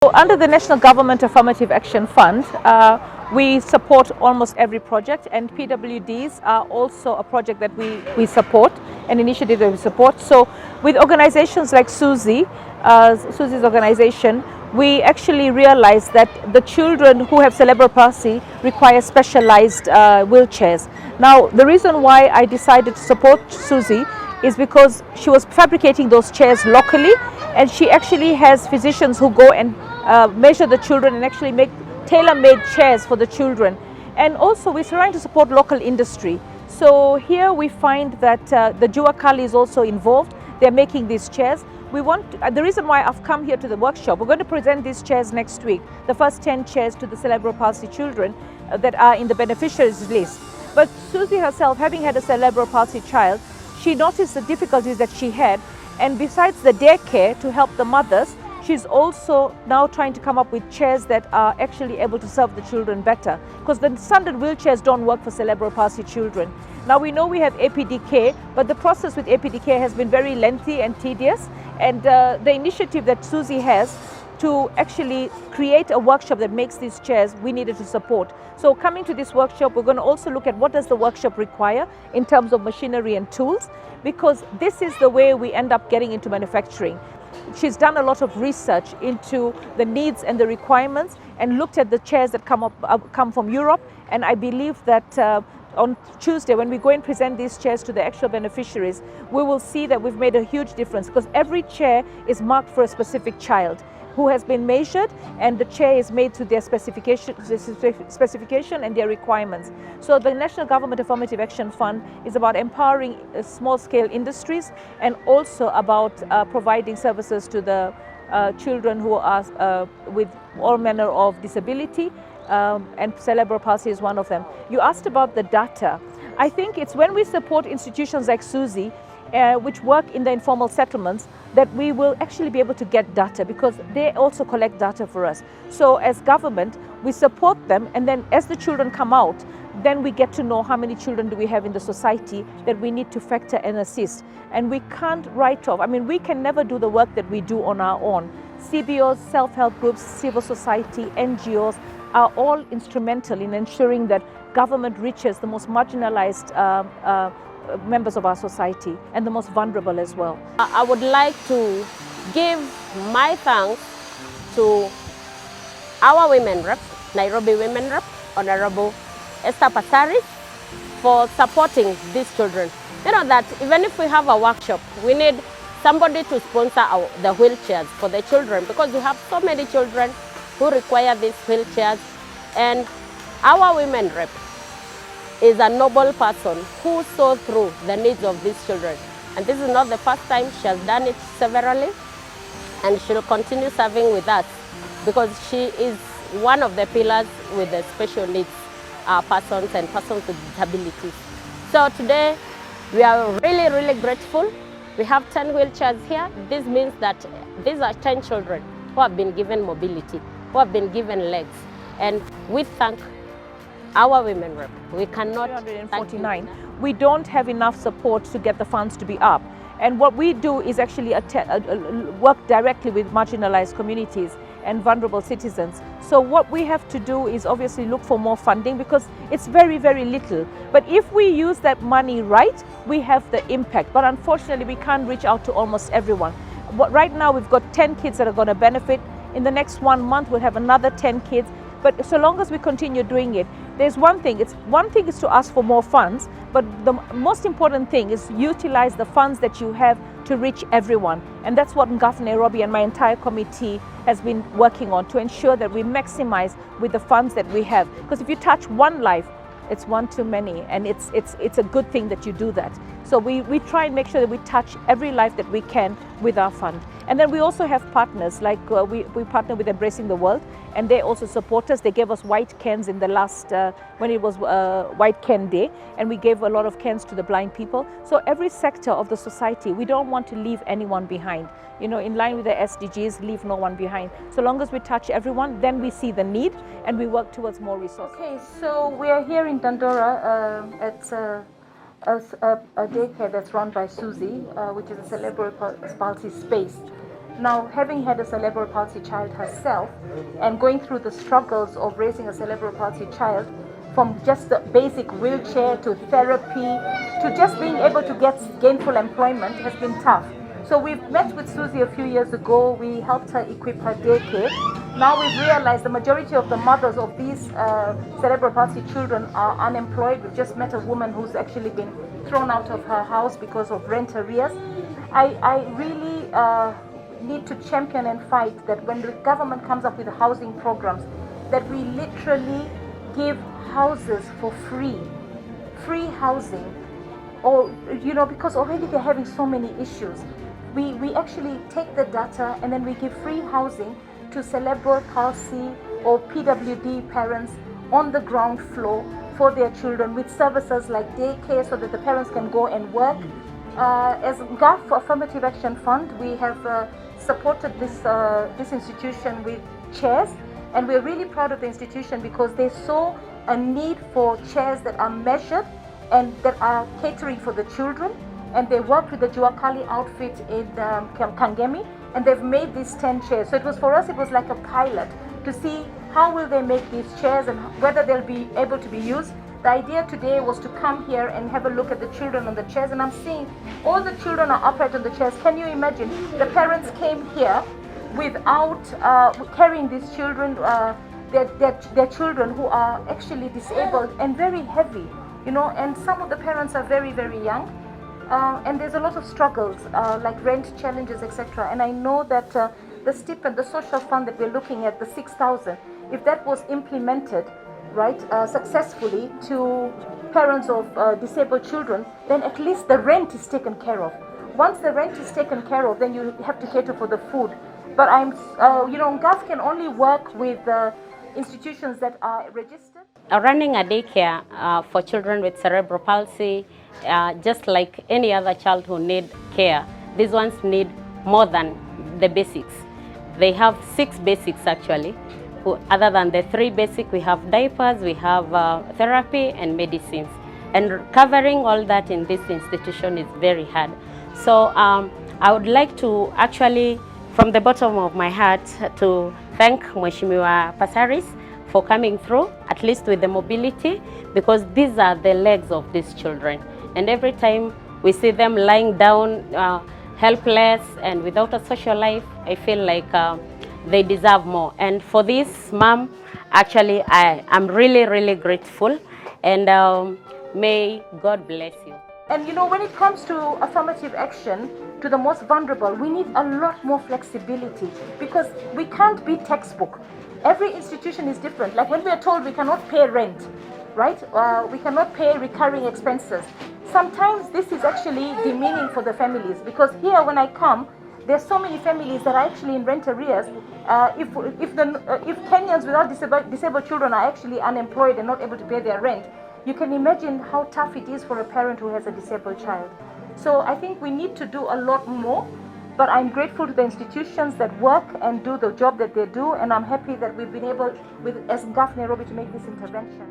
So under the National Government Affirmative Action Fund, we support almost every project, and PWDs are also a project that we support, an initiative that we support. So with organizations like Susie's organization, we actually realize that the children who have cerebral palsy require specialized wheelchairs. Now, the reason why I decided to support Susie is because she was fabricating those chairs locally, and she actually has physicians who go and measure the children and actually make tailor-made chairs for the children. And also we're trying to support local industry. So here we find that the Juakali is also involved. They're making these chairs. The reason why I've come here to the workshop, we're going to present these chairs next week, the first 10 chairs to the cerebral palsy children that are in the beneficiaries list. But Susie herself, having had a cerebral palsy child, she noticed the difficulties that she had, and besides the daycare to help the mothers, she's also now trying to come up with chairs that are actually able to serve the children better, because the standard wheelchairs don't work for cerebral palsy children. Now we know we have APDK, but the process with APDK has been very lengthy and tedious, and the initiative that Susie has to actually create a workshop that makes these chairs, we needed to support. So coming to this workshop, we're going to also look at what does the workshop require in terms of machinery and tools, because this is the way we end up getting into manufacturing. She's done a lot of research into the needs and the requirements and looked at the chairs that come from Europe, and I believe that on Tuesday, when we go and present these chairs to the actual beneficiaries, we will see that we've made a huge difference, because every chair is marked for a specific child who has been measured, and the chair is made to their specification and their requirements. So the National Government Affirmative Action Fund is about empowering small-scale industries, and also about providing services to the children who are with all manner of disability, and cerebral palsy is one of them. You asked about the data. I think it's when we support institutions like Susie, which work in the informal settlements, that we will actually be able to get data, because they also collect data for us. So as government, we support them, and then as the children come out, then we get to know how many children do we have in the society that we need to factor and assist. And we can't write off. I mean, we can never do the work that we do on our own. CBOs, self-help groups, civil society, NGOs are all instrumental in ensuring that government reaches the most marginalized members of our society, and the most vulnerable as well. I would like to give my thanks to our women rep, Nairobi women rep, Honorable Esther Pasaris, for supporting these children. You know that even if we have a workshop, we need somebody to sponsor the wheelchairs for the children, because we have so many children who require these wheelchairs. And our women rep is a noble person who saw through the needs of these children. And this is not the first time. She has done it severally, and she will continue serving with us, because she is one of the pillars with the special needs persons and persons with disabilities. So today, we are really, really grateful. We have 10 wheelchairs here. This means that these are 10 children who have been given mobility, who have been given legs. And we thank our women rep. We cannot 349. We don't have enough support to get the funds to be up. And what we do is actually work directly with marginalized communities and vulnerable citizens. So what we have to do is obviously look for more funding, because it's very, very little. But if we use that money right, we have the impact. But unfortunately, we can't reach out to almost everyone. Right now, we've got 10 kids that are going to benefit. In the next 1 month, we'll have another 10 kids. But so long as we continue doing it, there's one thing. One thing is to ask for more funds, but the most important thing is utilize the funds that you have to reach everyone. And that's what Ngaf Nairobi and my entire committee has been working on, to ensure that we maximize with the funds that we have. Because if you touch one life, it's one too many, and it's a good thing that you do that. So we try and make sure that we touch every life that we can with our fund. And then we also have partners, like we partner with Embracing the World, and they also support us. They gave us white cans in the last, when it was White Can Day, and we gave a lot of cans to the blind people. So every sector of the society, we don't want to leave anyone behind. You know, in line with the SDGs, leave no one behind. So long as we touch everyone, then we see the need, and we work towards more resources. Okay, so we are here in Dandora. It's a daycare that's run by Susie, which is a cerebral palsy space. Now, having had a cerebral palsy child herself and going through the struggles of raising a cerebral palsy child, from just the basic wheelchair to therapy to just being able to get gainful employment has been tough. So we've met with Susie a few years ago. We helped her equip her daycare. Now we've realized the majority of the mothers of these cerebral palsy children are unemployed. We've just met a woman who's actually been thrown out of her house because of rent arrears. I really need to champion and fight that when the government comes up with housing programs, that we literally give houses for free housing, or because already they're having so many issues. We actually take the data and then we give free housing to cerebral palsy or PWD parents on the ground floor for their children, with services like daycare so that the parents can go and work. As GAF Affirmative Action Fund, we have supported this institution with chairs, and we're really proud of the institution because they saw a need for chairs that are measured and that are catering for the children. And they worked with the Juakali outfit in Kangemi, and they've made these 10 chairs. So it was, for us, it was like a pilot to see how will they make these chairs and whether they'll be able to be used. The idea today was to come here and have a look at the children on the chairs, and I'm seeing all the children are upright on the chairs. Can you imagine? The parents came here without carrying these children, their children who are actually disabled and very heavy, and some of the parents are very, very young. And there's a lot of struggles like rent challenges, etc. And I know that the stipend, the social fund that we're looking at, the 6,000, if that was implemented successfully to parents of disabled children, then at least the rent is taken care of. Once the rent is taken care of, then you have to cater for the food. But GAF can only work with institutions that are registered. Running a daycare for children with cerebral palsy, just like any other child who need care, these ones need more than the basics. They have 6 basics actually. Other than the 3 basic, we have diapers, we have therapy and medicines. And covering all that in this institution is very hard. So I would like to actually, from the bottom of my heart, to thank Mheshimiwa Pasaris for coming through, at least with the mobility, because these are the legs of these children. And every time we see them lying down, helpless and without a social life, I feel like they deserve more. And for this, Mom, actually, I'm really, really grateful. And may God bless you. And when it comes to affirmative action to the most vulnerable, we need a lot more flexibility because we can't be textbook. Every institution is different. Like when we are told we cannot pay rent, right? We cannot pay recurring expenses. Sometimes this is actually demeaning for the families, because here when I come, there's so many families that are actually in rent arrears. If Kenyans without disabled children are actually unemployed and not able to pay their rent, you can imagine how tough it is for a parent who has a disabled child. So I think we need to do a lot more, but I'm grateful to the institutions that work and do the job that they do, and I'm happy that we've been able, as GAF Nairobi, to make this intervention.